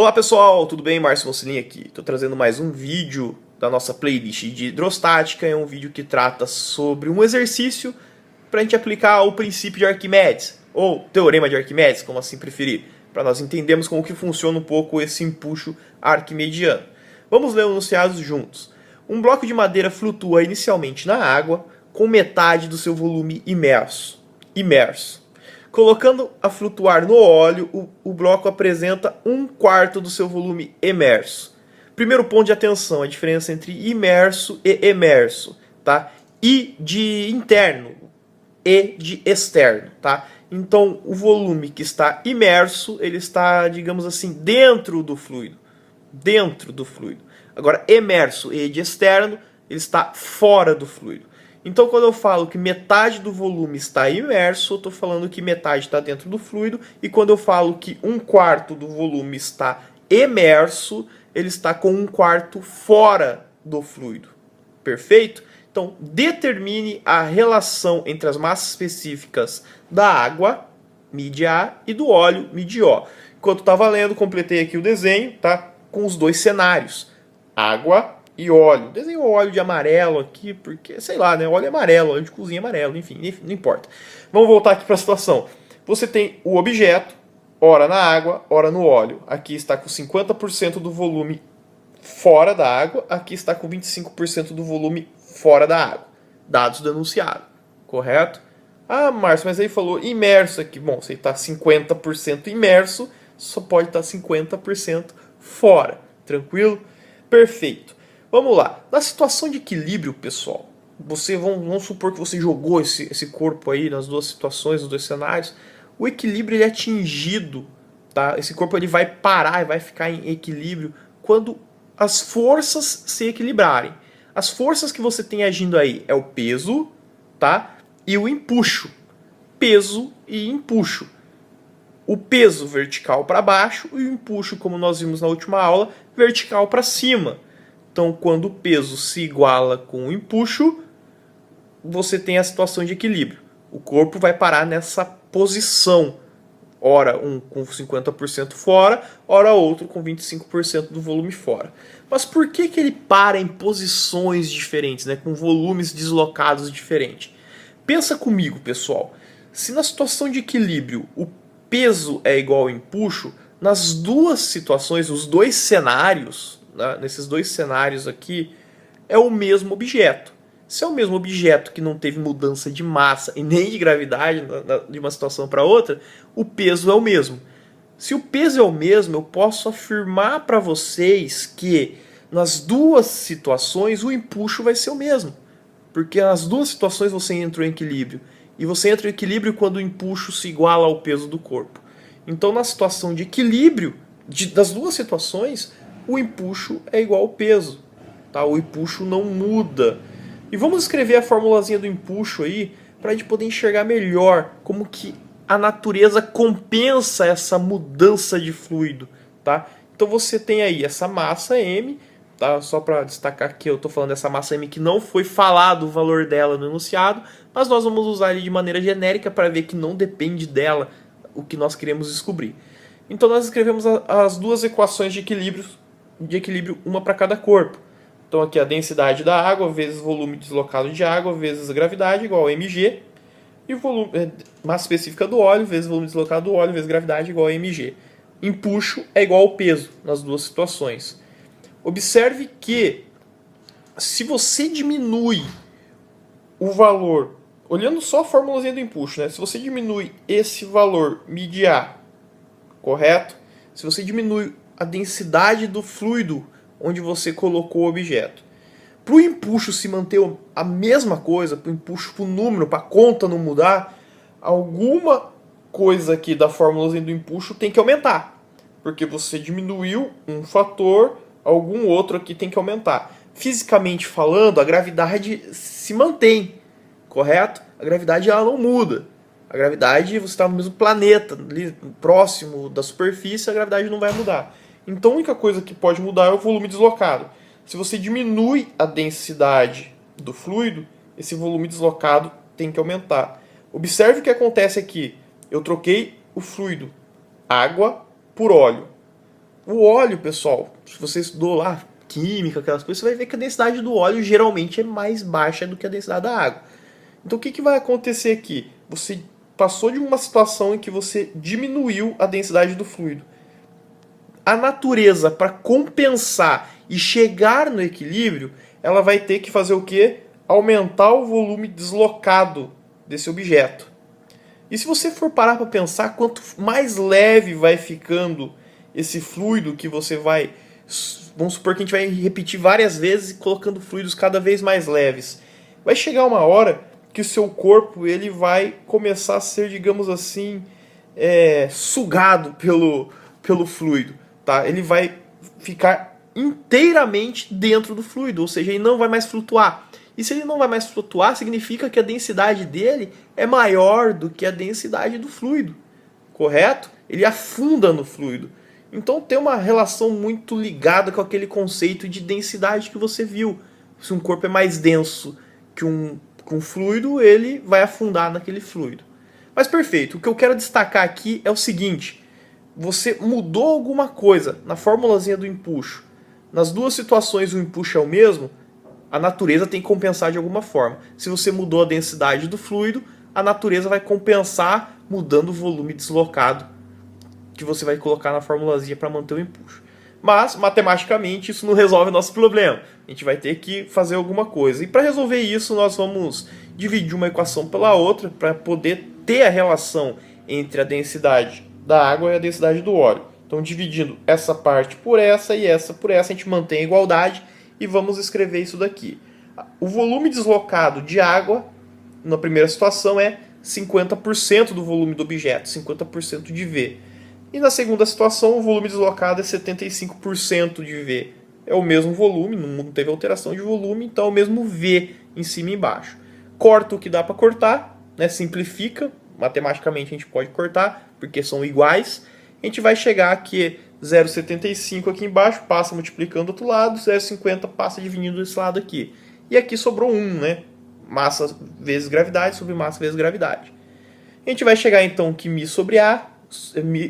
Olá pessoal, tudo bem? Márcio Mocelin aqui. Estou trazendo mais um vídeo da nossa playlist de hidrostática. É um vídeo que trata sobre um exercício para a gente aplicar o princípio de Arquimedes, ou teorema de Arquimedes, como assim preferir, para nós entendermos como que funciona um pouco esse empuxo arquimediano. Vamos ler os enunciados juntos. Um bloco de madeira flutua inicialmente na água com metade do seu volume imerso. Colocando a flutuar no óleo, o bloco apresenta 1/4 do seu volume emerso. Primeiro ponto de atenção, a diferença entre imerso e emerso, tá? I de interno, E de externo, tá? Então, o volume que está imerso, ele está, digamos assim, dentro do fluido. Agora, emerso, E de externo, ele está fora do fluido. Então, quando eu falo que metade do volume está imerso, eu estou falando que metade está dentro do fluido. E quando eu falo que 1/4 do volume está emerso, ele está com 1/4 fora do fluido. Perfeito? Então, determine a relação entre as massas específicas da água, mídia A, e do óleo, mídia O. Enquanto estava lendo, completei aqui o desenho, tá? Com os dois cenários. Água e óleo. Desenho óleo de amarelo aqui, porque, sei lá, né? Óleo é amarelo, óleo de cozinha é amarelo, enfim, não importa. Vamos voltar aqui para a situação. Você tem o objeto, ora na água, ora no óleo. Aqui está com 50% do volume fora da água, aqui está com 25% do volume fora da água. Dados do enunciado, correto? Ah, Márcio, mas aí falou imerso aqui. Bom, você está 50% imerso, só pode estar 50% fora. Tranquilo? Perfeito. Vamos lá. Na situação de equilíbrio, pessoal, vamos supor que você jogou esse corpo aí nas duas situações, nos dois cenários. O equilíbrio ele é atingido, tá? Esse corpo ele vai parar e vai ficar em equilíbrio quando as forças se equilibrarem. As forças que você tem agindo aí é o peso, tá? E o empuxo. Peso e empuxo. O peso vertical para baixo e o empuxo, como nós vimos na última aula, vertical para cima. Então, quando o peso se iguala com o empuxo, você tem a situação de equilíbrio. O corpo vai parar nessa posição. Ora um com 50% fora, ora outro com 25% do volume fora. Mas por que ele para em posições diferentes, né, com volumes deslocados diferentes? Pensa comigo, pessoal. Se na situação de equilíbrio o peso é igual ao empuxo, nas duas situações, os dois cenários, né, nesses dois cenários aqui, é o mesmo objeto. Se é o mesmo objeto que não teve mudança de massa e nem de gravidade de uma situação para outra, o peso é o mesmo. Se o peso é o mesmo, eu posso afirmar para vocês que nas duas situações o empuxo vai ser o mesmo. Porque nas duas situações você entrou em equilíbrio. E você entra em equilíbrio quando o empuxo se iguala ao peso do corpo. Então, na situação de equilíbrio das duas situações, o empuxo é igual ao peso. Tá? O empuxo não muda. E vamos escrever a formulazinha do empuxo aí para a gente poder enxergar melhor como que a natureza compensa essa mudança de fluido. Tá? Então você tem aí essa massa M, tá? Só para destacar que eu estou falando dessa massa M que não foi falado o valor dela no enunciado, mas nós vamos usar ele de maneira genérica para ver que não depende dela o que nós queremos descobrir. Então nós escrevemos as duas equações de equilíbrio, uma para cada corpo. Então aqui a densidade da água vezes o volume deslocado de água vezes a gravidade igual a mg. E o volume, massa específica do óleo vezes o volume deslocado do óleo vezes gravidade igual a mg. Empuxo é igual ao peso nas duas situações. Observe que se você diminui o valor, olhando só a formulazinha do empuxo, né? Se você diminui esse valor mídia A, correto? Se você diminui a densidade do fluido onde você colocou o objeto, para o empuxo se manter a mesma coisa, para o empuxo, para o número, para a conta não mudar, alguma coisa aqui da formulazinha do empuxo tem que aumentar. Porque você diminuiu um fator, algum outro aqui tem que aumentar. Fisicamente falando, a gravidade se mantém, correto? A gravidade ela não muda. A gravidade, você está no mesmo planeta, ali, próximo da superfície, a gravidade não vai mudar. Então a única coisa que pode mudar é o volume deslocado. Se você diminui a densidade do fluido, esse volume deslocado tem que aumentar. Observe o que acontece aqui. Eu troquei o fluido água por óleo. O óleo, pessoal, se você estudou lá química, aquelas coisas, você vai ver que a densidade do óleo geralmente é mais baixa do que a densidade da água. Então o que vai acontecer aqui? Você passou de uma situação em que você diminuiu a densidade do fluido. A natureza, para compensar e chegar no equilíbrio, ela vai ter que fazer o quê? Aumentar o volume deslocado desse objeto. E se você for parar para pensar, quanto mais leve vai ficando esse fluido que você vai... Vamos supor que a gente vai repetir várias vezes, colocando fluidos cada vez mais leves. Vai chegar uma hora que o seu corpo ele vai começar a ser, digamos assim, sugado pelo fluido. Tá? Ele vai ficar inteiramente dentro do fluido, ou seja, ele não vai mais flutuar. E se ele não vai mais flutuar, significa que a densidade dele é maior do que a densidade do fluido, correto? Ele afunda no fluido. Então tem uma relação muito ligada com aquele conceito de densidade que você viu. Se um corpo é mais denso que um fluido, ele vai afundar naquele fluido. Mas perfeito, o que eu quero destacar aqui é o seguinte: você mudou alguma coisa na formulazinha do empuxo. Nas duas situações o empuxo é o mesmo, a natureza tem que compensar de alguma forma. Se você mudou a densidade do fluido, a natureza vai compensar mudando o volume deslocado que você vai colocar na formulazinha para manter o empuxo. Mas, matematicamente, isso não resolve o nosso problema. A gente vai ter que fazer alguma coisa. E para resolver isso, nós vamos dividir uma equação pela outra para poder ter a relação entre a densidade da água e a densidade do óleo. Então, dividindo essa parte por essa e essa por essa, a gente mantém a igualdade e vamos escrever isso daqui. O volume deslocado de água, na primeira situação, é 50% do volume do objeto, 50% de V. E na segunda situação, o volume deslocado é 75% de V. É o mesmo volume, não teve alteração de volume, então é o mesmo V em cima e embaixo. Corta o que dá para cortar, né? Simplifica, matematicamente a gente pode cortar, porque são iguais. A gente vai chegar aqui 0,75 aqui embaixo, passa multiplicando do outro lado, 0,50 passa dividindo desse lado aqui. E aqui sobrou 1, né? Massa vezes gravidade sobre massa vezes gravidade. A gente vai chegar então que μ sobre A,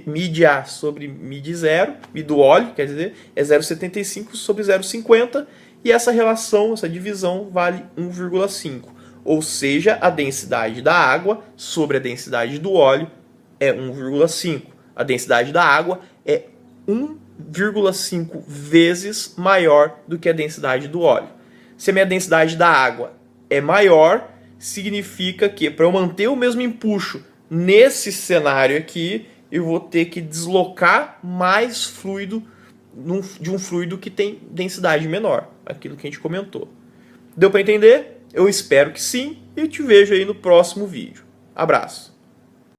μ de A sobre μ de zero, μ do óleo, quer dizer, é 0,75 sobre 0,50, e essa relação, essa divisão, vale 1,5. Ou seja, a densidade da água sobre a densidade do óleo é 1,5. A densidade da água é 1,5 vezes maior do que a densidade do óleo. Se a minha densidade da água é maior, significa que para eu manter o mesmo empuxo nesse cenário aqui, eu vou ter que deslocar mais fluido de um fluido que tem densidade menor, aquilo que a gente comentou. Deu para entender? Eu espero que sim, e te vejo aí no próximo vídeo. Abraço!